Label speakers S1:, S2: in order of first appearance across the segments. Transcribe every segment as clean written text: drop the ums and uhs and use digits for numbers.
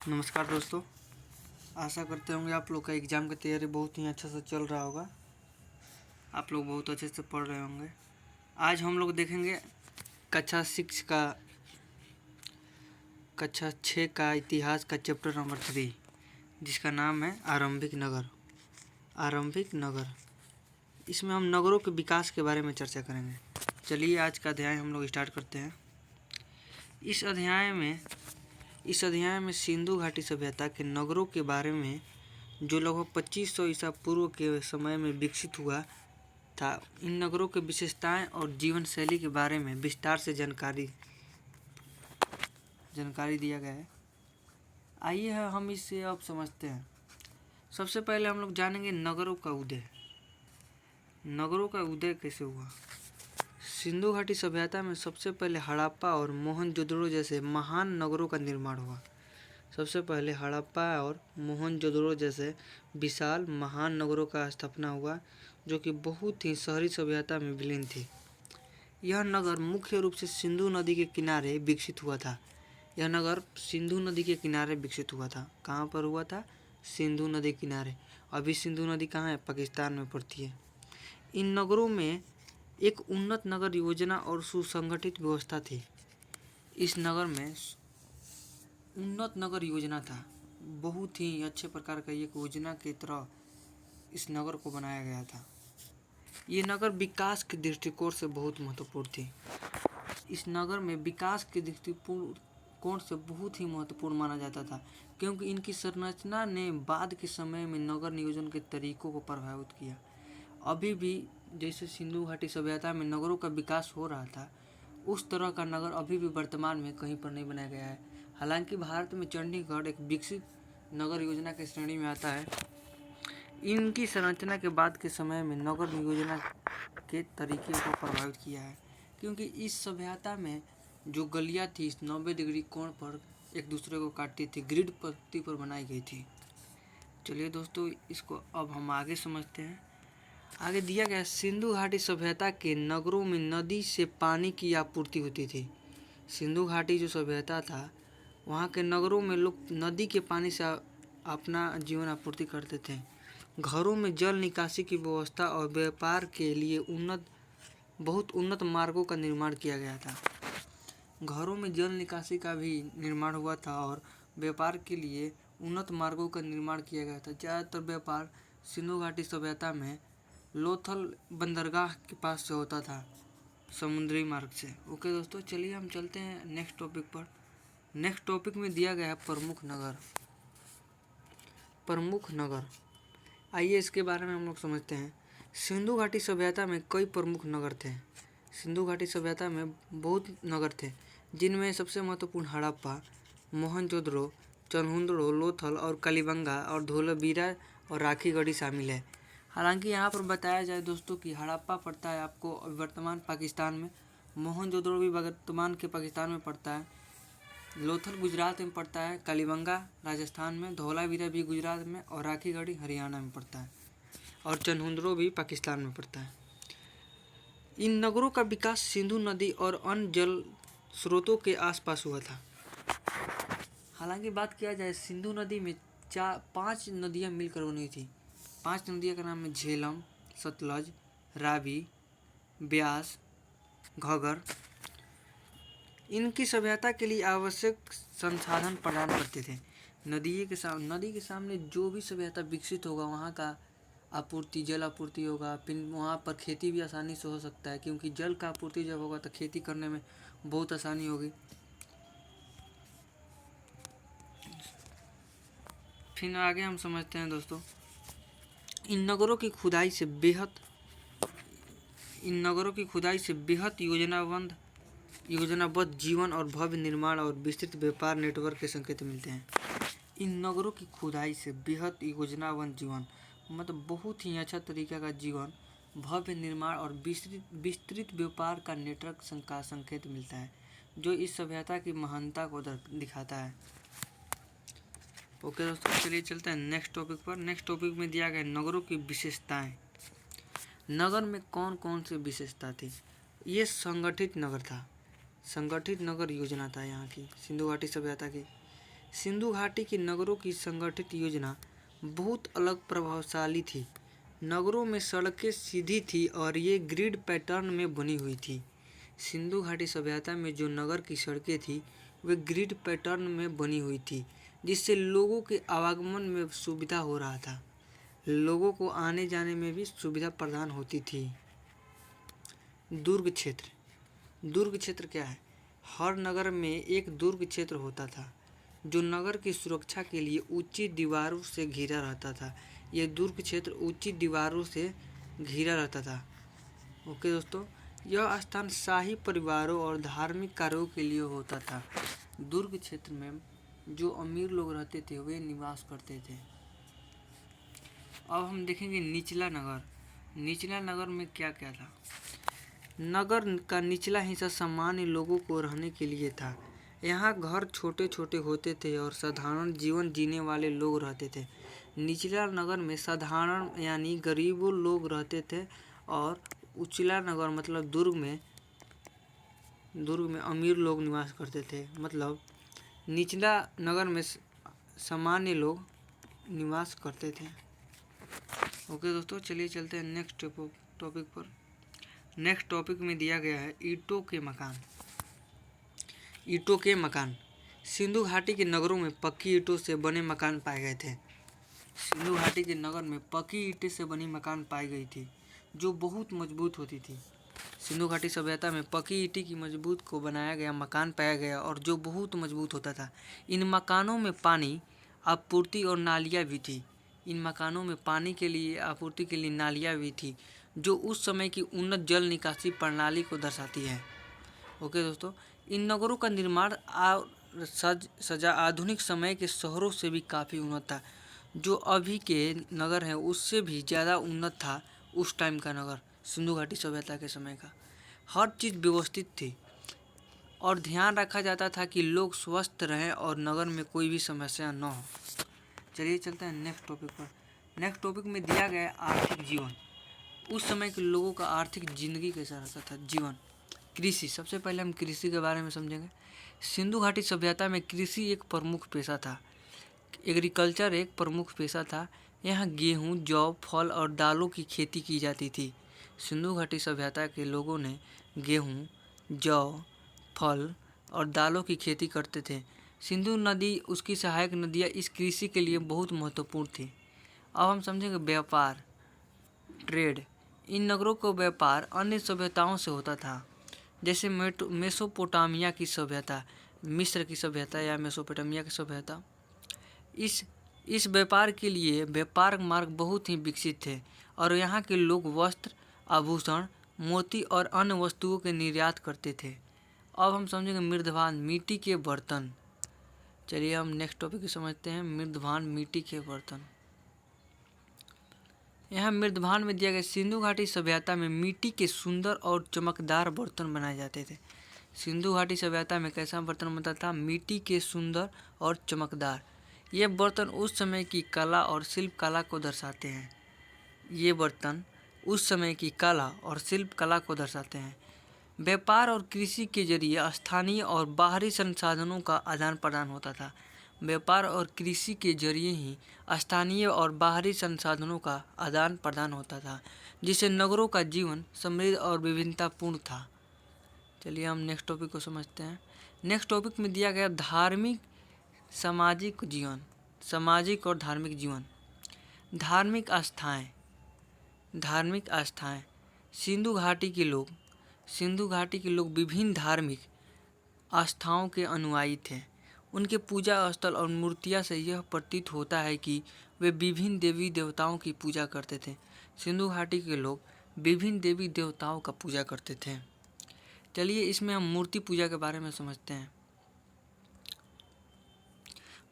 S1: नमस्कार दोस्तों, आशा करते होंगे आप लोग का एग्ज़ाम की तैयारी बहुत ही अच्छा से चल रहा होगा। आप लोग बहुत अच्छे से पढ़ रहे होंगे। आज हम लोग देखेंगे कक्षा 6 का इतिहास का चैप्टर नंबर 3, जिसका नाम है आरंभिक नगर। आरंभिक नगर, इसमें हम नगरों के विकास के बारे में चर्चा करेंगे। चलिए आज का अध्याय हम लोग स्टार्ट करते हैं। इस अध्याय में सिंधु घाटी सभ्यता के नगरों के बारे में, जो लगभग 2500 ईसा पूर्व के समय में विकसित हुआ था, इन नगरों के विशेषताएं और जीवन शैली के बारे में विस्तार से जानकारी दिया गया है। आइए हम इसे अब समझते हैं। सबसे पहले हम लोग जानेंगे नगरों का उदय। नगरों का उदय कैसे हुआ। सिंधु घाटी सभ्यता में सबसे पहले हड़प्पा और मोहनजोदड़ो जैसे महान नगरों का निर्माण हुआ। सबसे पहले हड़प्पा और मोहनजोदड़ो जैसे विशाल महान नगरों का स्थापना हुआ, जो कि बहुत ही शहरी सभ्यता में विलीन थी। यह नगर मुख्य रूप से सिंधु नदी के किनारे विकसित हुआ था। कहाँ पर हुआ था? सिंधु नदी किनारे। अभी सिंधु नदी कहाँ है? पाकिस्तान में पड़ती है। इन नगरों में एक उन्नत नगर योजना और सुसंगठित व्यवस्था थी। इस नगर में उन्नत नगर योजना था। बहुत ही अच्छे प्रकार का एक योजना की तरह इस नगर को बनाया गया था। ये नगर विकास के दृष्टिकोण से बहुत महत्वपूर्ण थी। इस नगर में विकास के दृष्टिकोण से बहुत ही महत्वपूर्ण माना जाता था, क्योंकि इनकी संरचना ने बाद के समय में नगर नियोजन के तरीकों को प्रभावित किया। अभी भी जैसे सिंधु घाटी सभ्यता में नगरों का विकास हो रहा था, उस तरह का नगर अभी भी वर्तमान में कहीं पर नहीं बनाया गया है। हालांकि भारत में चंडीगढ़ एक विकसित नगर योजना की श्रेणी में आता है। इनकी संरचना के बाद के समय में नगर नियोजना के तरीके को प्रभावित किया है, क्योंकि इस सभ्यता में जो गलियाँ थी 90 डिग्री कोण पर एक दूसरे को काटती थी, ग्रिड पत्ती पर बनाई गई थी। चलिए दोस्तों, इसको अब हम आगे समझते हैं। आगे दिया गया, सिंधु घाटी सभ्यता के नगरों में नदी से पानी की आपूर्ति होती थी। सिंधु घाटी जो सभ्यता था, वहाँ के नगरों में लोग नदी के पानी से अपना जीवन आपूर्ति करते थे। घरों में जल निकासी की व्यवस्था और व्यापार के लिए बहुत उन्नत मार्गों का निर्माण किया गया था। घरों में जल निकासी का भी निर्माण हुआ था और व्यापार के लिए उन्नत मार्गों का निर्माण किया गया था। ज़्यादातर व्यापार सिंधु घाटी सभ्यता में लोथल बंदरगाह के पास से होता था, समुद्री मार्ग से। ओके दोस्तों, चलिए हम चलते हैं नेक्स्ट टॉपिक पर। नेक्स्ट टॉपिक में दिया गया है प्रमुख नगर। आइए इसके बारे में हम लोग समझते हैं। सिंधु घाटी सभ्यता में कई प्रमुख नगर थे। सिंधु घाटी सभ्यता में बहुत नगर थे, जिनमें सबसे महत्वपूर्ण हड़प्पा, मोहनजोदड़ो, चनहुंदड़ो, लोथल और कालीबंगा और धोलावीरा और राखीगढ़ी शामिल है। हालांकि यहाँ पर बताया जाए दोस्तों कि हड़प्पा पड़ता है आपको वर्तमान पाकिस्तान में, मोहनजोदड़ो भी वर्तमान के पाकिस्तान में पड़ता है, लोथल गुजरात में पड़ता है, कालीबंगा राजस्थान में, धोलावीरा भी गुजरात में और राखीगढ़ी हरियाणा में पड़ता है, और चनहुंदड़ो भी पाकिस्तान में पड़ता है। इन नगरों का विकास सिंधु नदी और अन्य जल स्रोतों के आसपास हुआ था। हालांकि बात किया जाए, सिंधु नदी में 5 नदियाँ मिलकर बनी थी। 5 नदियों का नाम है झेलम, सतलज, रावी, ब्यास, घगर। इनकी सभ्यता के लिए आवश्यक संसाधन प्रदान करते थे। नदी के सामने जो भी सभ्यता विकसित होगा, वहाँ का जल आपूर्ति होगा। फिर वहाँ पर खेती भी आसानी से हो सकता है, क्योंकि जल का आपूर्ति जब होगा तो खेती करने में बहुत आसानी होगी। फिर आगे हम समझते हैं दोस्तों, इन नगरों की खुदाई से बेहद योजनाबद्ध जीवन और भव्य निर्माण और विस्तृत व्यापार नेटवर्क के संकेत मिलते हैं। इन नगरों की खुदाई से बेहद योजनाबद्ध जीवन, मतलब बहुत ही अच्छा तरीका का जीवन, भव्य निर्माण और विस्तृत व्यापार का नेटवर्क का संकेत मिलता है, जो इस सभ्यता की महानता को दिखाता है। ओके दोस्तों, चलिए चलते हैं नेक्स्ट टॉपिक पर। नेक्स्ट टॉपिक में दिया गया नगरों की विशेषताएं। नगर में कौन कौन सी विशेषता थी? ये संगठित नगर था। संगठित नगर योजना था यहाँ की, सिंधु घाटी सभ्यता की। सिंधु घाटी के नगरों की संगठित योजना बहुत अलग प्रभावशाली थी। नगरों में सड़कें सीधी थी और ये ग्रिड पैटर्न में बनी हुई थी। सिंधु घाटी सभ्यता में जो नगर की सड़कें थी वे ग्रिड पैटर्न में बनी हुई थी, जिससे लोगों के आवागमन में सुविधा हो रहा था। लोगों को आने जाने में भी सुविधा प्रदान होती थी। दुर्ग क्षेत्र। दुर्ग क्षेत्र क्या है? हर नगर में एक दुर्ग क्षेत्र होता था जो नगर की सुरक्षा के लिए ऊंची दीवारों से घिरा रहता था। यह दुर्ग क्षेत्र ऊंची दीवारों से घिरा रहता था। ओके दोस्तों, यह स्थान शाही परिवारों और धार्मिक कार्यों के लिए होता था। दुर्ग क्षेत्र में जो अमीर लोग रहते थे वे निवास करते थे। अब हम देखेंगे निचला नगर। निचला नगर में क्या क्या था? नगर का निचला हिस्सा सामान्य लोगों को रहने के लिए था। यहाँ घर छोटे छोटे होते थे और साधारण जीवन जीने वाले लोग रहते थे। निचला नगर में साधारण यानी गरीबों लोग रहते थे और उचला नगर मतलब दुर्ग में अमीर लोग निवास करते थे। मतलब निचला नगर में सामान्य लोग निवास करते थे। ओके दोस्तों, चलिए चलते हैं नेक्स्ट टॉपिक पर। नेक्स्ट टॉपिक में दिया गया है ईंटों के मकान। ईंटों के मकान। सिंधु घाटी के नगरों में पक्की ईंटों से बने मकान पाए गए थे। सिंधु घाटी के नगर में पक्की ईंटें से बनी मकान पाई गई थी जो बहुत मजबूत होती थी। सिंधु घाटी सभ्यता में पक्की ईंटें की मजबूत को बनाया गया मकान पाया गया और जो बहुत मजबूत होता था। इन मकानों में पानी आपूर्ति और नालियाँ भी थी। इन मकानों में पानी के लिए आपूर्ति के लिए नालियाँ भी थी जो उस समय की उन्नत जल निकासी प्रणाली को दर्शाती है। ओके दोस्तों, इन नगरों का निर्माण सजा आधुनिक समय के शहरों से भी काफ़ी उन्नत था। जो अभी के नगर हैं उससे भी ज़्यादा उन्नत था उस टाइम का नगर। सिंधु घाटी सभ्यता के समय का हर चीज़ व्यवस्थित थी और ध्यान रखा जाता था कि लोग स्वस्थ रहें और नगर में कोई भी समस्या न हो। चलिए चलते हैं नेक्स्ट टॉपिक पर। नेक्स्ट टॉपिक में दिया गया है आर्थिक जीवन। उस समय के लोगों का आर्थिक जिंदगी कैसा रहता था? जीवन। कृषि। सबसे पहले हम कृषि के बारे में समझेंगे। सिंधु घाटी सभ्यता में कृषि एक प्रमुख पेशा था। एग्रीकल्चर एक प्रमुख पेशा था। यहाँ गेहूँ, जौ, फल और दालों की खेती की जाती थी। सिंधु घाटी सभ्यता के लोगों ने गेहूँ, जौ, फल और दालों की खेती करते थे। सिंधु नदी उसकी सहायक नदियाँ इस कृषि के लिए बहुत महत्वपूर्ण थी। अब हम समझेंगे व्यापार, ट्रेड। इन नगरों का व्यापार अन्य सभ्यताओं से होता था, जैसे मेसोपोटामिया की सभ्यता, मिस्र की सभ्यता या मेसोपोटामिया की सभ्यता। इस व्यापार के लिए व्यापार मार्ग बहुत ही विकसित थे और यहाँ के लोग वस्त्र, आभूषण, मोती और अन्य वस्तुओं के निर्यात करते थे। अब हम समझेंगे मृदभान, मिट्टी के बर्तन। चलिए हम नेक्स्ट टॉपिक समझते हैं मृदभान, मिट्टी के बर्तन। यहाँ मृदभान में दिया गया सिंधु घाटी सभ्यता में मिट्टी के सुंदर और चमकदार बर्तन बनाए जाते थे। सिंधु घाटी सभ्यता में कैसा बर्तन बनता था? मिट्टी के सुंदर और चमकदार। ये बर्तन उस समय की कला और शिल्प कला को दर्शाते हैं। ये बर्तन उस समय की कला और शिल्प कला को दर्शाते हैं। व्यापार और कृषि के जरिए स्थानीय और बाहरी संसाधनों का आदान प्रदान होता था। व्यापार और कृषि के जरिए ही स्थानीय और बाहरी संसाधनों का आदान प्रदान होता था, जिससे नगरों का जीवन समृद्ध और विभिन्नतापूर्ण था। चलिए हम नेक्स्ट टॉपिक को समझते हैं। नेक्स्ट टॉपिक में दिया गया धार्मिक सामाजिक जीवन। सामाजिक और धार्मिक जीवन। धार्मिक आस्थाएं। धार्मिक आस्थाएं। सिंधु घाटी के लोग विभिन्न धार्मिक आस्थाओं के अनुयायी थे। उनके पूजा स्थल और मूर्तियां से यह प्रतीत होता है कि वे विभिन्न देवी देवताओं की पूजा करते थे। सिंधु घाटी के लोग विभिन्न देवी देवताओं का पूजा करते थे। चलिए इसमें हम मूर्ति पूजा के बारे में समझते हैं।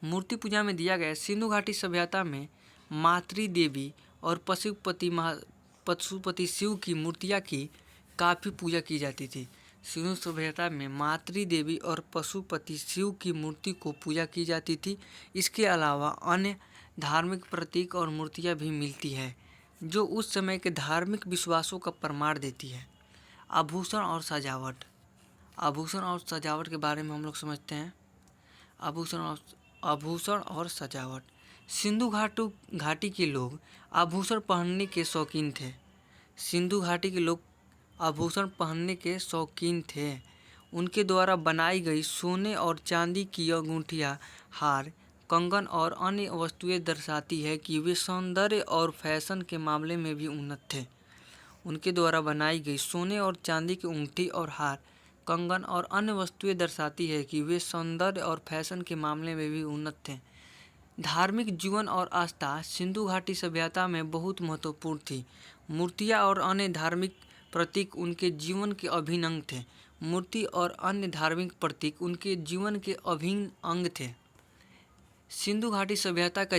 S1: मूर्ति पूजा में दिया गया सिंधु घाटी सभ्यता में मातृ देवी और पशुपति शिव की मूर्तियाँ की काफ़ी पूजा की जाती थी। सिंधु सभ्यता में मातृ देवी और पशुपति शिव की मूर्ति को पूजा की जाती थी। इसके अलावा अन्य धार्मिक प्रतीक और मूर्तियाँ भी मिलती है जो उस समय के धार्मिक विश्वासों का प्रमाण देती है। आभूषण और सजावट। आभूषण और सजावट के बारे में हम लोग समझते हैं। आभूषण और आभूषण और सजावट। सिंधु घाटी के लोग आभूषण पहनने के शौकीन थे। सिंधु घाटी के लोग आभूषण पहनने के शौकीन थे। उनके द्वारा बनाई गई सोने और चांदी की अंगूठियाँ, हार, कंगन और अन्य वस्तुएं दर्शाती है कि वे सौंदर्य और फैशन के मामले में भी उन्नत थे। उनके द्वारा बनाई गई सोने और चांदी की अंगूठी और हार, कंगन और अन्य वस्तुएं दर्शाती है कि वे सौंदर्य और फैशन के मामले में भी उन्नत थे। धार्मिक जीवन और आस्था सिंधु घाटी सभ्यता में बहुत महत्वपूर्ण थी। मूर्तियाँ और अन्य धार्मिक प्रतीक उनके जीवन के अभिन्न अंग थे। मूर्ति और अन्य धार्मिक प्रतीक उनके जीवन के अभिन्न अंग थे। सिंधु घाटी सभ्यता का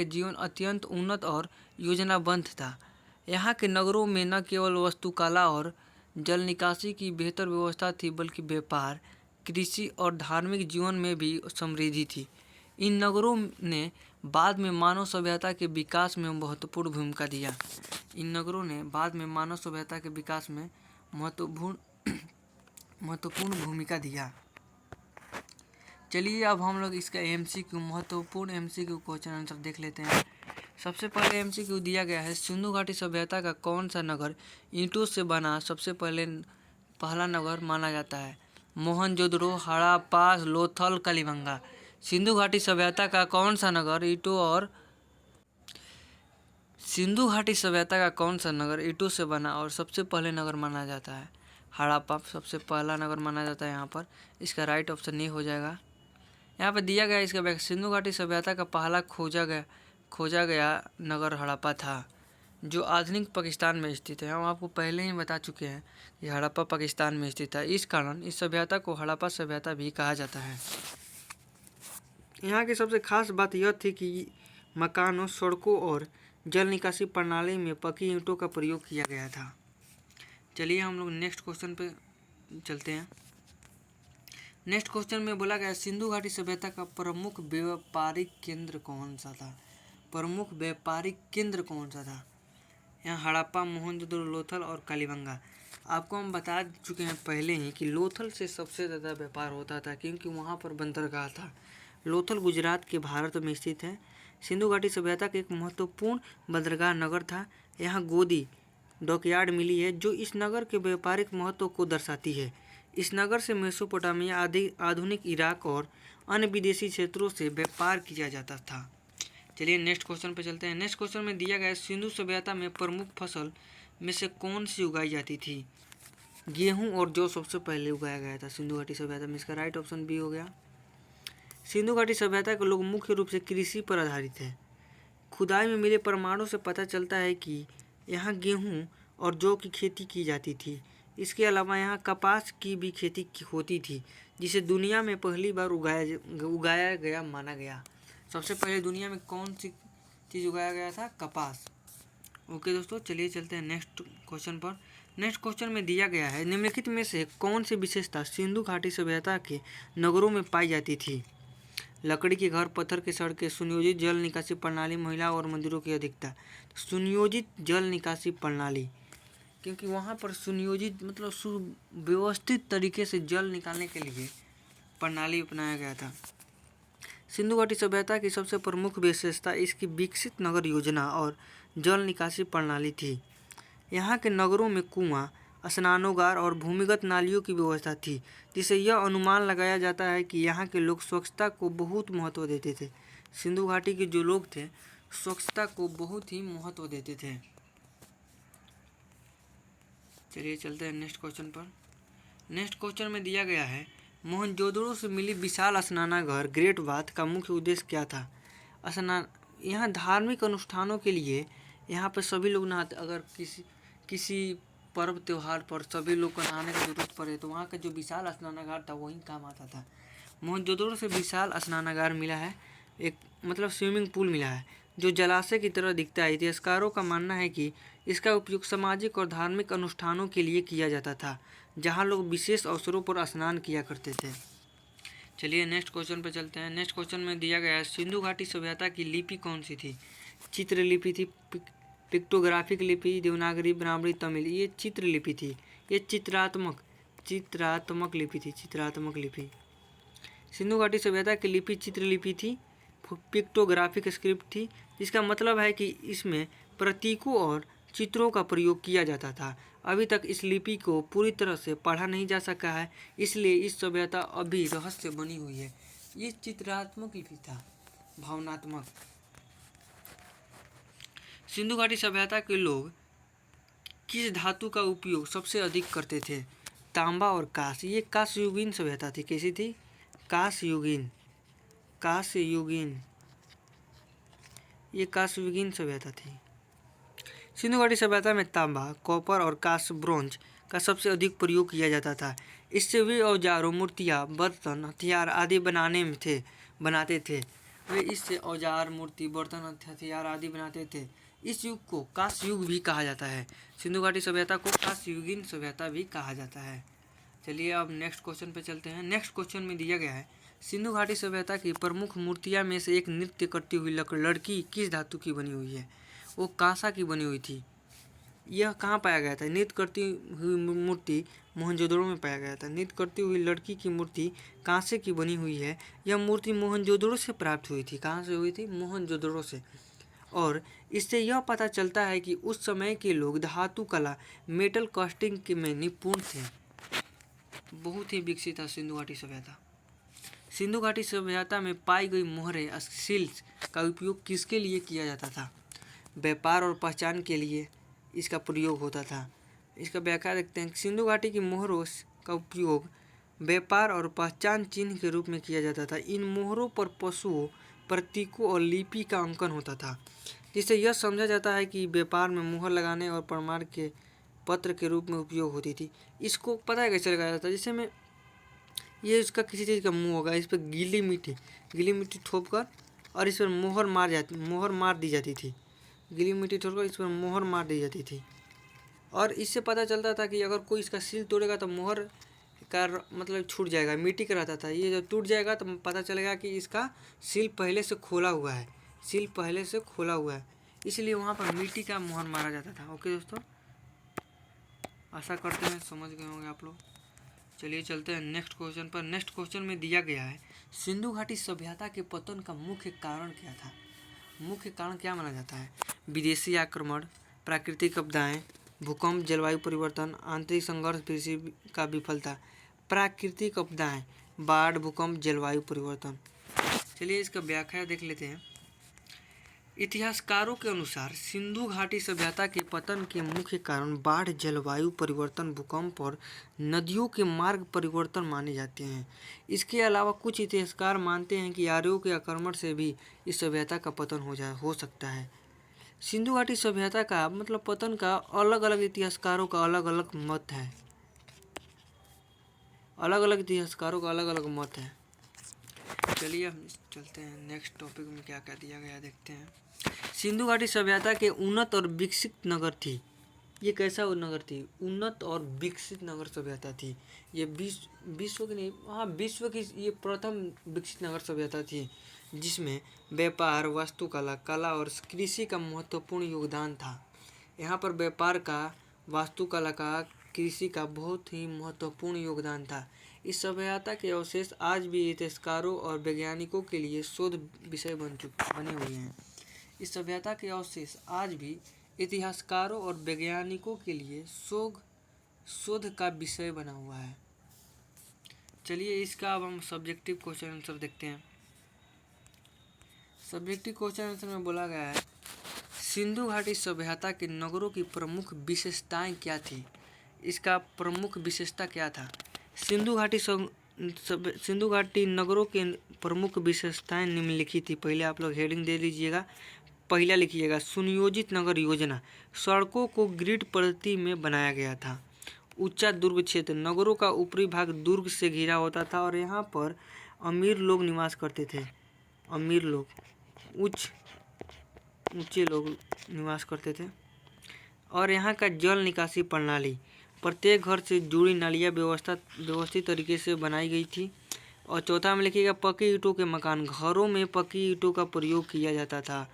S1: जीवन अत्यंत उन्नत और योजनाबद्ध था। यहाँ के नगरों में न केवल वास्तुकला और जल निकासी की बेहतर व्यवस्था थी, बल्कि व्यापार, कृषि और धार्मिक जीवन में भी समृद्धि थी। इन नगरों ने बाद में मानव सभ्यता के विकास में महत्वपूर्ण भूमिका दिया। चलिए अब हम लोग इसका महत्वपूर्ण MCQ क्वेश्चन आंसर देख लेते हैं। सबसे पहले MCQ दिया गया है, सिंधु घाटी सभ्यता का कौन सा नगर ईंटों से बना सबसे पहला नगर माना जाता है? मोहनजोदड़ो, हड़प्पा, लोथल, कलिबंगा। सिंधु घाटी सभ्यता का कौन सा नगर ईंटों से बना और सबसे पहले नगर माना जाता है? हड़प्पा सबसे पहला नगर माना जाता है। यहाँ पर इसका राइट ऑप्शन नहीं हो जाएगा। यहाँ पर दिया गया इसका व्याख्या, सिंधु घाटी सभ्यता का पहला खोजा गया नगर हड़प्पा था, जो आधुनिक पाकिस्तान में स्थित है। हम आपको पहले ही बता चुके हैं कि हड़प्पा पाकिस्तान में स्थित है। इस कारण इस सभ्यता को हड़प्पा सभ्यता भी कहा जाता है। यहाँ की सबसे खास बात यह थी कि मकानों, सड़कों और जल निकासी प्रणाली में पकी ईंटों का प्रयोग किया गया था। चलिए हम लोग नेक्स्ट क्वेश्चन पे चलते हैं। नेक्स्ट क्वेश्चन में बोला गया, सिंधु घाटी सभ्यता का प्रमुख व्यापारिक केंद्र कौन सा था? यहाँ हड़प्पा, मोहनजोदड़ो, लोथल और कालीबंगा। आपको हम बता चुके हैं पहले ही कि लोथल से सबसे ज़्यादा व्यापार होता था, क्योंकि वहाँ पर बंदरगाह था। लोथल गुजरात के भारत में स्थित है। सिंधु घाटी सभ्यता का एक महत्वपूर्ण बंदरगाह नगर था। यहाँ गोदी डॉकयार्ड मिली है, जो इस नगर के व्यापारिक महत्व को दर्शाती है। इस नगर से मेसोपोटामिया, आधुनिक इराक और अन्य विदेशी क्षेत्रों से व्यापार किया जाता था। चलिए नेक्स्ट क्वेश्चन पे चलते हैं। नेक्स्ट क्वेश्चन में दिया गया है, सिंधु सभ्यता में प्रमुख फसल में से कौन सी उगाई जाती थी? गेहूं और जौ सबसे पहले उगाया गया था सिंधु घाटी सभ्यता में। इसका राइट ऑप्शन बी हो गया। सिंधु घाटी सभ्यता के लोग मुख्य रूप से कृषि पर आधारित है। खुदाई में मिले प्रमाणों से पता चलता है कि यहाँ गेहूं और जौ की खेती की जाती थी। इसके अलावा यहाँ कपास की भी खेती होती थी, जिसे दुनिया में पहली बार उगाया गया माना गया। सबसे पहले दुनिया में कौन सी चीज़ उगाया गया था? कपास। ओके दोस्तों, चलिए चलते हैं नेक्स्ट क्वेश्चन पर। नेक्स्ट क्वेश्चन में दिया गया है, निम्नलिखित में से कौन सी विशेषता सिंधु घाटी सभ्यता के नगरों में पाई जाती थी? लकड़ी के घर, पत्थर की सड़कें, सुनियोजित जल निकासी प्रणाली, महिला और मंदिरों की अधिकता। सुनियोजित जल निकासी प्रणाली, क्योंकि वहाँ पर सुनियोजित मतलब सुव्यवस्थित तरीके से जल निकालने के लिए प्रणाली अपनाया गया था। सिंधु घाटी सभ्यता की सबसे प्रमुख विशेषता इसकी विकसित नगर योजना और जल निकासी प्रणाली थी। यहाँ के नगरों में कुआं, स्नानागार और भूमिगत नालियों की व्यवस्था थी, जिससे यह अनुमान लगाया जाता है कि यहाँ के लोग स्वच्छता को बहुत महत्व देते थे। सिंधु घाटी के जो लोग थे स्वच्छता को बहुत ही महत्व देते थे। चलिए चलते हैं नेक्स्ट क्वेश्चन पर। नेक्स्ट क्वेश्चन में दिया गया है, मोहनजोदड़ो से मिली विशाल स्नानागार ग्रेट बाथ का मुख्य उद्देश्य क्या था? यहाँ धार्मिक अनुष्ठानों के लिए यहाँ पर सभी लोग नहाते। अगर किसी पर्व त्यौहार पर सभी लोग को नहाने की जरूरत पड़े तो वहाँ का जो विशाल स्नानागार था वही काम आता था। मोहनजोदड़ो से विशाल स्नानागार मिला है, एक मतलब स्विमिंग पूल मिला है, जो जलाशय की तरह दिखता है। इतिहासकारों का मानना है कि इसका उपयोग सामाजिक और धार्मिक अनुष्ठानों के लिए किया जाता था, जहाँ लोग विशेष अवसरों पर स्नान किया करते थे। चलिए नेक्स्ट क्वेश्चन पर चलते हैं। नेक्स्ट क्वेश्चन में दिया गया है, सिंधु घाटी सभ्यता की लिपि कौन सी थी? चित्र लिपि थी, पिक्टोग्राफिक लिपि, देवनागरी, ब्राह्मणी, तमिल। ये चित्र लिपि थी। ये चित्रात्मक लिपि थी। सिंधु घाटी सभ्यता की लिपि चित्रलिपि थी, पिक्टोग्राफिक स्क्रिप्ट थी, जिसका मतलब है कि इसमें प्रतीकों और चित्रों का प्रयोग किया जाता था। अभी तक इस लिपि को पूरी तरह से पढ़ा नहीं जा सका है, इसलिए इस सभ्यता अभी रहस्य बनी हुई है। ये चित्रात्मक लिपि था, भावनात्मक। सिंधु घाटी सभ्यता के लोग किस धातु का उपयोग सबसे अधिक करते थे? तांबा और कांस्य। ये कांस्ययुगीन सभ्यता थी। कैसी थी? कांस्ययुगीन। ये कांस्ययुगीन सभ्यता थी। सिंधु घाटी सभ्यता में तांबा, कॉपर और कांस्य, ब्रोंज का सबसे अधिक प्रयोग किया जाता था। इससे वे औजारों, मूर्तियाँ, बर्तन, हथियार आदि बनाते थे। वे इससे औजार, मूर्ति, बर्तन, हथियार आदि बनाते थे। इस युग को कांस्य युग भी कहा जाता है। सिंधु घाटी सभ्यता को कांस्ययुगीन सभ्यता भी कहा जाता है। चलिए अब नेक्स्ट क्वेश्चन पे चलते हैं। नेक्स्ट क्वेश्चन में दिया गया है, सिंधु घाटी सभ्यता की प्रमुख मूर्तियाँ में से एक नृत्य करती हुई लड़की किस धातु की बनी हुई है? वो कांसा की बनी हुई थी। यह कहाँ पाया गया था? नृत्य करती हुई मूर्ति मोहनजोदड़ो में पाया गया था। नृत्य करती हुई लड़की की मूर्ति कांसे की बनी हुई है। यह मूर्ति मोहनजोदड़ो से प्राप्त हुई थी। कहाँ से हुई थी? मोहनजोदड़ो से। और इससे यह पता चलता है कि उस समय के लोग धातु कला, मेटल कास्टिंग में निपुण थे। बहुत ही विकसित था सिंधु घाटी सभ्यता। सिंधु घाटी सभ्यता में पाई गई मोहरें, सील्स का उपयोग किसके लिए किया जाता था? व्यापार और पहचान के लिए इसका प्रयोग होता था। इसका व्याख्या देखते हैं। सिंधु घाटी की मोहरों का उपयोग व्यापार और पहचान चिन्ह के रूप में किया जाता था। इन मोहरों पर पशुओं, प्रतीकों और लिपि का अंकन होता था, जिससे यह समझा जाता है कि व्यापार में मुहर लगाने और प्रमाण के पत्र के रूप में उपयोग होती थी। इसको पता है कैसे लगाया जाता है? जैसे में ये इसका किसी चीज़ का मुंह होगा, इस पर गीली मिट्टी ठोप कर और इस पर मोहर मार दी जाती थी। गीली मिट्टी ठोप कर इस पर मोहर मार दी जाती थी। और इससे पता चलता था कि अगर कोई इसका सील तोड़ेगा तो मोहर का मतलब छूट जाएगा, मिट्टी का रहता था। ये जब टूट जाएगा तो पता चलेगा कि इसका सील पहले से खोला हुआ है। इसलिए वहाँ पर मिट्टी का मोहर मारा जाता था। ओके दोस्तों, आशा करते हैं समझ गए होंगे आप लोग। चलिए चलते हैं नेक्स्ट क्वेश्चन पर। नेक्स्ट क्वेश्चन में दिया गया है, सिंधु घाटी सभ्यता के पतन का मुख्य कारण क्या था? मुख्य कारण क्या माना जाता है? विदेशी आक्रमण, प्राकृतिक आपदाएं, भूकंप, जलवायु परिवर्तन, आंतरिक संघर्ष, कृषि का विफलता। प्राकृतिक आपदाएं, बाढ़, भूकंप, जलवायु परिवर्तन। चलिए इसका व्याख्या देख लेते हैं। इतिहासकारों के अनुसार सिंधु घाटी सभ्यता के पतन के मुख्य कारण बाढ़, जलवायु परिवर्तन, भूकंप और नदियों के मार्ग परिवर्तन माने जाते हैं। इसके अलावा कुछ इतिहासकार मानते हैं कि आर्यों के आक्रमण से भी इस सभ्यता का पतन हो सकता है। सिंधु घाटी सभ्यता का मतलब पतन का अलग अलग इतिहासकारों का अलग अलग मत है। चलिए हम चलते हैं नेक्स्ट टॉपिक में क्या क्या दिया गया देखते हैं। सिंधु घाटी सभ्यता के उन्नत और विकसित नगर थी। ये कैसा नगर थी? उन्नत और विकसित नगर सभ्यता थी। ये विश्व की ये प्रथम विकसित नगर सभ्यता थी, जिसमें व्यापार, वास्तुकला, कला और कृषि का महत्वपूर्ण योगदान था। यहाँ पर व्यापार का, वास्तुकला का, कृषि का बहुत ही महत्वपूर्ण योगदान था। इस सभ्यता के अवशेष आज भी इतिहासकारों और वैज्ञानिकों के लिए शोध विषय बने हुए हैं। इस सभ्यता के अवशेष आज भी इतिहासकारों और वैज्ञानिकों के लिए शोध का विषय बना हुआ है। चलिए इसका अब हम सब्जेक्टिव क्वेश्चन आंसर देखते हैं। सब्जेक्टिव क्वेश्चन आंसर में बोला गया है, सिंधु घाटी सभ्यता के नगरों की प्रमुख विशेषताएं क्या थी? इसका प्रमुख विशेषता क्या था? सिंधु घाटी नगरों के प्रमुख विशेषताएं निम्नलिखित थी। पहले आप लोग हेडिंग दे लीजिएगा। पहला लिखिएगा, सुनियोजित नगर योजना। सड़कों को ग्रिड पद्धति में बनाया गया था। ऊंचा दुर्ग क्षेत्र, नगरों का ऊपरी भाग दुर्ग से घिरा होता था और यहाँ पर अमीर लोग निवास करते थे। अमीर लोग, ऊंचे लोग निवास करते थे। और यहाँ का जल निकासी प्रणाली, प्रत्येक घर से जुड़ी नालियाँ व्यवस्थित तरीके से बनाई गई थी। और चौथा में लिखिएगा, पक्की ईंटों के मकान। घरों में पक्की ईंटों का प्रयोग किया जाता था।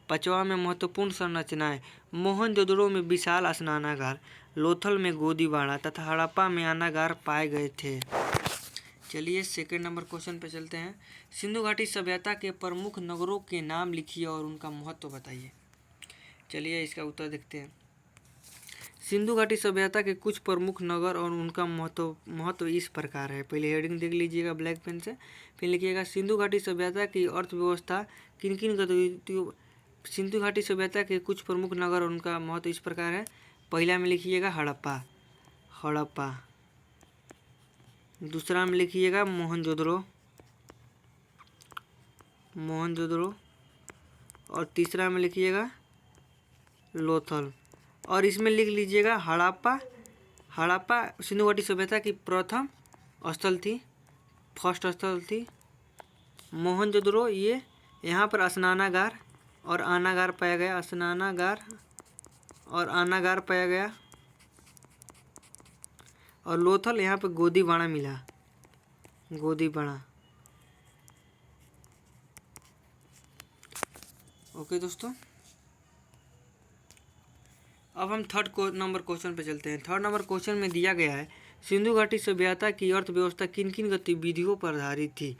S1: पांचवा में महत्वपूर्ण संरचनाएं, मोहनजोदड़ो में विशाल स्नानागार, लोथल में गोदीवाड़ा तथा हड़प्पा में अनागार पाए गए थे। चलिए सेकंड नंबर क्वेश्चन पे चलते हैं। सिंधु घाटी सभ्यता के प्रमुख नगरों के नाम लिखिए और उनका महत्व बताइए। चलिए इसका उत्तर देखते हैं। सिंधु घाटी सभ्यता के कुछ प्रमुख नगर और उनका महत्व इस प्रकार है। पहले हेडिंग देख लीजिएगा ब्लैक पेन से, फिर लिखिएगा सिंधु घाटी सभ्यता की अर्थव्यवस्था किन किन गतिविधियों। सिंधु घाटी सभ्यता के कुछ प्रमुख नगर और उनका महत्व इस प्रकार है। पहला में लिखिएगा हड़प्पा, दूसरा में लिखिएगा मोहनजोदड़ो, और तीसरा में लिखिएगा लोथल। और इसमें लिख लीजिएगा हड़प्पा सिंधु घाटी सभ्यता की प्रथम फर्स्ट स्थल थी। मोहनजोदड़ो ये यहाँ पर स्नानागार और आनागार पाया गया, और लोथल यहाँ पे गोदीबाड़ा मिला, ओके दोस्तों। अब हम थर्ड नंबर क्वेश्चन पे चलते हैं। थर्ड नंबर क्वेश्चन में दिया गया है सिंधु घाटी सभ्यता की अर्थव्यवस्था किन किन गतिविधियों पर आधारित थी।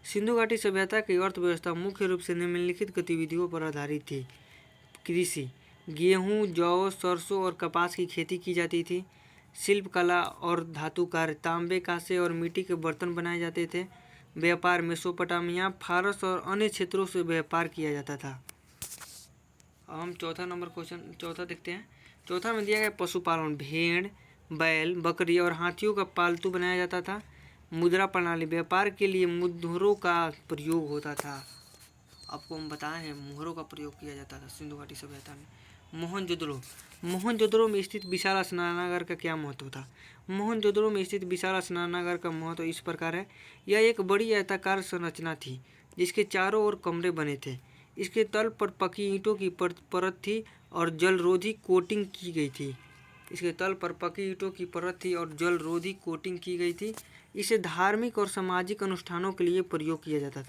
S1: सिंधु घाटी सभ्यता की अर्थव्यवस्था मुख्य रूप से निम्नलिखित गतिविधियों पर आधारित थी। कृषि, गेहूँ, जौ, सरसों और कपास की खेती की जाती थी। शिल्प कला और धातु कार्य, तांबे, कांसे और मिट्टी के बर्तन बनाए जाते थे। व्यापार, मेसोपोटामिया, फारस और अन्य क्षेत्रों से व्यापार किया जाता था। अब हम चौथा देखते हैं। चौथा में दिया गया पशुपालन, भेड़, बैल, बकरी और हाथियों का पालतू बनाया जाता था। मुद्रा प्रणाली, व्यापार के लिए मुद्रों का प्रयोग होता था। आपको हम बताए हैं मुहरों का प्रयोग किया जाता था सिंधु घाटी सभ्यता में। मोहनजोदड़ो में स्थित विशाल स्नानागार का क्या महत्व था। मोहनजोदड़ो में स्थित विशाल स्नानागार का महत्व इस प्रकार है। यह एक बड़ी आयताकार संरचना थी जिसके चारों ओर कमरे बने थे। इसके तल पर पकी ईंटों की परत थी और जलरोधी कोटिंग की गई थी। इसे धार्मिक और सामाजिक अनुष्ठानों के लिए प्रयोग किया जाता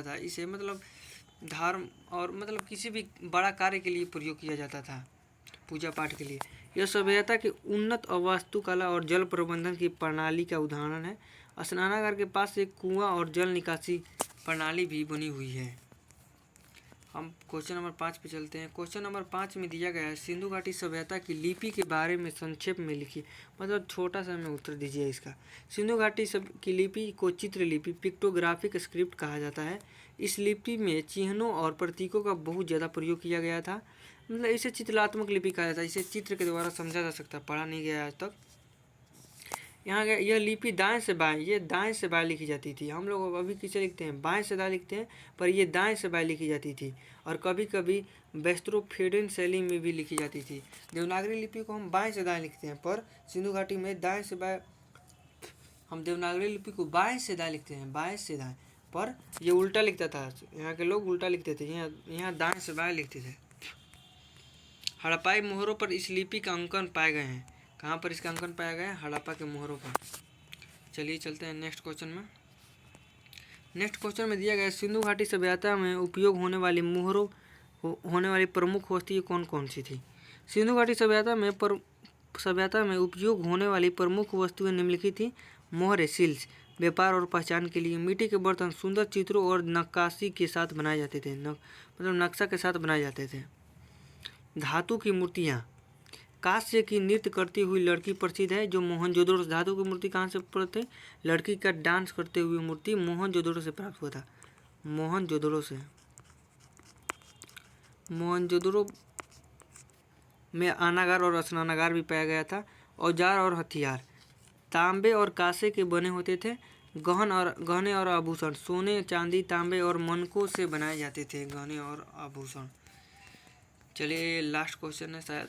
S1: था। इसे मतलब धर्म और मतलब किसी भी बड़ा कार्य के लिए प्रयोग किया जाता था, पूजा पाठ के लिए। यह सभ्यता की उन्नत वास्तुकला और जल प्रबंधन की प्रणाली का उदाहरण है। स्नानागार के पास एक कुआं और जल निकासी प्रणाली भी बनी हुई है। हम क्वेश्चन नंबर 5 पे चलते हैं। क्वेश्चन नंबर 5 में दिया गया है सिंधु घाटी सभ्यता की लिपि के बारे में संक्षेप में लिखिए, मतलब छोटा सा में उत्तर दीजिए इसका। सिंधु घाटी की लिपि को चित्रलिपि, पिक्टोग्राफिक स्क्रिप्ट कहा जाता है। इस लिपि में चिन्हों और प्रतीकों का बहुत ज़्यादा प्रयोग किया गया था। मतलब इसे चित्रात्मक लिपि कहा जाता है। इसे चित्र के द्वारा समझा जा सकता है, पढ़ा नहीं गया आज तक। यहाँ यह लिपि दाएं से बाएं लिखी जाती थी। हम लोग अभी किसे लिखते हैं, बाएं से दाएं लिखते हैं, पर ये दाएं से बाएं लिखी जाती थी। और कभी कभी वेस्ट्रोफेडेन शैली में भी लिखी जाती थी। देवनागरी लिपि को हम बाएं से दाएं लिखते हैं, पर सिंधु घाटी में दाएं से बाएं। हम देवनागरी लिपि को बाएं से दाएं लिखते हैं, पर ये उल्टा लिखता था। यहाँ के लोग उल्टा लिखते थे, यहाँ दाएं से बाएं लिखते थे। हड़प्पाई मोहरों पर इस लिपि का अंकन पाए गए हैं। कहाँ पर इसका अंकन पाया गया है? हड़प्पा के मोहरों पर। चलिए चलते हैं नेक्स्ट क्वेश्चन में। नेक्स्ट क्वेश्चन में दिया गया सिंधु घाटी सभ्यता में उपयोग होने वाली प्रमुख वस्तुएं कौन कौन सी थी। सिंधु घाटी सभ्यता में उपयोग होने वाली प्रमुख वस्तुएं निम्नलिखित थी। मोहरे, सील्स, व्यापार और पहचान के लिए। मिट्टी के बर्तन सुंदर चित्रों और नक्काशी के साथ बनाए जाते थे, मतलब नक्शा के साथ बनाए जाते थे। धातु की मूर्तियाँ, कांस्य की नृत्य करती हुई लड़की प्रसिद्ध है जो मोहनजोदड़ो। धातु की मूर्ति कहाँ से प्राप्त है? लड़की का डांस करते हुए मूर्ति मोहनजोदड़ो से प्राप्त हुआ था। मोहनजोदड़ो में आनागार और स्नानागार भी पाया गया था। औजार और हथियार तांबे और कांसे के बने होते थे। गहने और आभूषण सोने, चांदी, तांबे और मनकों से बनाए जाते थे, गहने और आभूषण। चलिए लास्ट क्वेश्चन है शायद,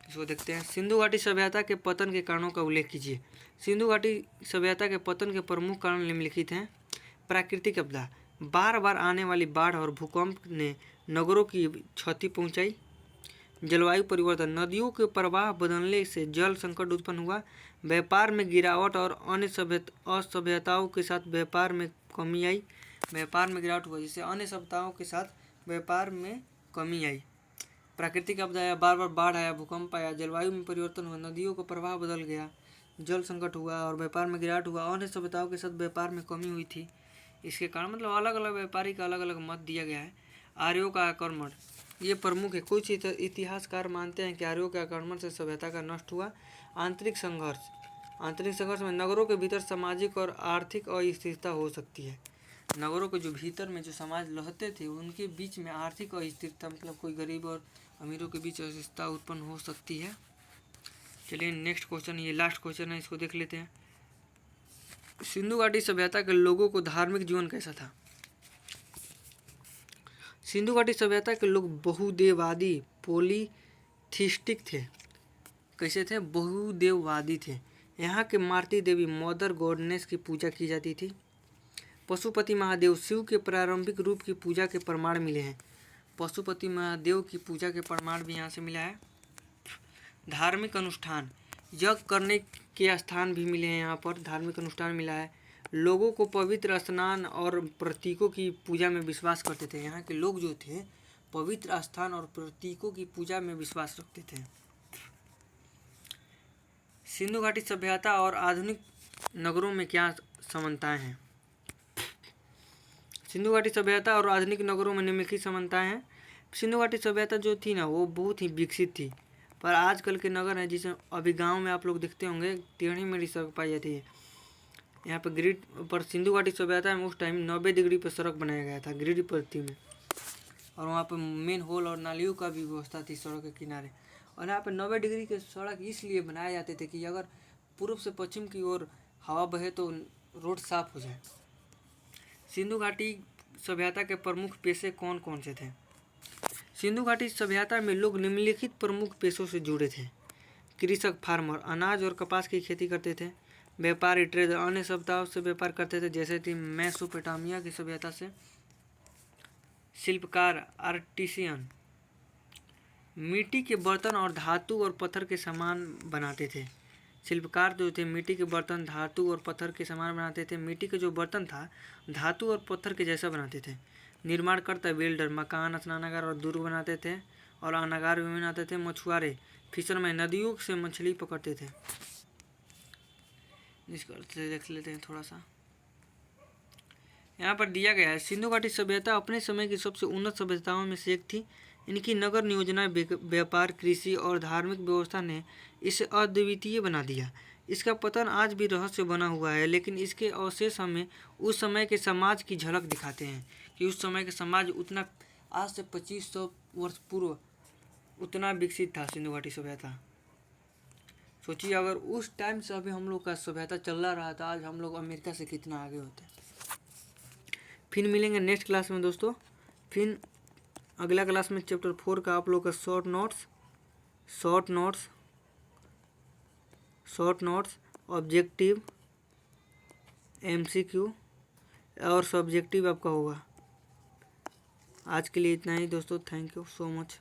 S1: इसको देखते हैं। सिंधु घाटी सभ्यता के पतन के कारणों का उल्लेख कीजिए। सिंधु घाटी सभ्यता के पतन के प्रमुख कारण निम्नलिखित हैं। प्राकृतिक आपदा, बार बार आने वाली बाढ़ और भूकंप ने नगरों की क्षति पहुंचाई। जलवायु परिवर्तन, नदियों के प्रवाह बदलने से जल संकट उत्पन्न हुआ। व्यापार में गिरावट और अन्य असभ्यताओं के साथ व्यापार में कमी आई। व्यापार में गिरावट हुआ जिससे अन्य सभ्यताओं के साथ व्यापार में कमी आई। प्राकृतिक आपदा आया, बार बार बाढ़ आया, भूकंप आया, जलवायु में परिवर्तन हुआ, नदियों का प्रवाह बदल गया, जल संकट हुआ और व्यापार में गिरावट हुआ। अन्य सभ्यताओं के साथ व्यापार में कमी हुई थी। इसके कारण मतलब अलग अलग व्यापारी का अलग अलग मत दिया गया है। आर्यों का आक्रमण ये प्रमुख है। कुछ इतिहासकार मानते हैं कि आर्यों के आक्रमण से सभ्यता का नष्ट हुआ। आंतरिक संघर्ष में नगरों के भीतर सामाजिक और आर्थिक अस्थिरता हो सकती है। नगरों के जो भीतर में जो समाज रहते थे उनके बीच में आर्थिक अस्थिरता मतलब कोई गरीब और अमीरों के बीच अस्थिरता उत्पन्न हो सकती है। चलिए नेक्स्ट क्वेश्चन, ये लास्ट क्वेश्चन है, इसको देख लेते हैं। सिंधु घाटी सभ्यता के लोगों को धार्मिक जीवन कैसा था? सिंधु घाटी सभ्यता के लोग बहुदेववादी पॉलीथिस्टिक थे। कैसे थे? बहुदेववादी थे। यहाँ के मारुति देवी मदर गॉडनेस की पूजा की जाती थी। पशुपति महादेव शिव के प्रारंभिक रूप की पूजा के प्रमाण मिले हैं। पशुपति महादेव की पूजा के प्रमाण भी यहाँ से मिला है। धार्मिक अनुष्ठान, यज्ञ करने के स्थान भी मिले हैं। यहाँ पर धार्मिक अनुष्ठान मिला है। लोगों को पवित्र स्नान और प्रतीकों की पूजा में विश्वास करते थे। यहाँ के लोग जो थे पवित्र स्थान और प्रतीकों की पूजा में विश्वास रखते थे। सिंधु घाटी सभ्यता और आधुनिक नगरों में क्या समानताएं हैं? सिंधु घाटी सभ्यता और आधुनिक नगरों में निम्नलिखित समानताएं हैं। सिंधु घाटी सभ्यता जो थी ना वो बहुत ही विकसित थी, पर आजकल के नगर हैं जिसे अभी गांव में आप लोग देखते होंगे टेढ़ी मेढ़ी सड़क पाई जाती है। यहाँ पर ग्रिड पर सिंधु घाटी सभ्यता में उस टाइम 90 डिग्री पर सड़क बनाया गया था ग्रिड पद्धति में, और वहाँ पर मेन होल और नालियों का भी व्यवस्था थी सड़क के किनारे। और यहाँ पर 90 डिग्री के सड़क इसलिए बनाए जाते थे कि अगर पूर्व से पश्चिम की ओर हवा बहे तो रोड साफ हो जाए। सिंधु घाटी सभ्यता के प्रमुख पेशे कौन कौन से थे? सिंधु घाटी सभ्यता में लोग निम्नलिखित प्रमुख पेशों से जुड़े थे। कृषक फार्मर अनाज और कपास की खेती करते थे। व्यापारी ट्रेडर अन्य सभ्यताओं से व्यापार करते थे जैसे कि मेसोपोटामिया की सभ्यता से। शिल्पकार आर्टिसियन मिट्टी के बर्तन और धातु और पत्थर के सामान बनाते थे। शिल्पकार जो थे मिट्टी के बर्तन धातु और पत्थर के सामान बनाते थे। मिट्टी के जो बर्तन था धातु और पत्थर के जैसा बनाते थे। निर्माणकर्ता बिल्डर मकान स्नानागार और दुर्ग बनाते थे और अनागार भी बनाते थे। मछुआरे फिशरमैन नदियों से मछली पकड़ते थे। इसको देख लेते हैं थोड़ा सा। यहाँ पर दिया गया है सिंधु घाटी सभ्यता अपने समय की सबसे उन्नत सभ्यताओं में से एक थी। इनकी नगर नियोजन व्यापार कृषि और धार्मिक व्यवस्था ने इसे अद्वितीय बना दिया। इसका पतन आज भी रहस्य बना हुआ है, लेकिन इसके अवशेष हमें उस समय के समाज की झलक दिखाते हैं कि उस समय का समाज उतना आज से 2500 वर्ष पूर्व उतना विकसित था सिंधु घाटी सभ्यता। सोचिए अगर उस टाइम से अभी हम लोग का सभ्यता चल रहा था, आज हम लोग अमेरिका से कितना आगे होते। फिर मिलेंगे नेक्स्ट क्लास में दोस्तों। फिर अगला क्लास में चैप्टर 4 का आप लोग का शॉर्ट नोट्स ऑब्जेक्टिव MCQ और सब्जेक्टिव आपका होगा। आज के लिए इतना ही दोस्तों। Thank you so much.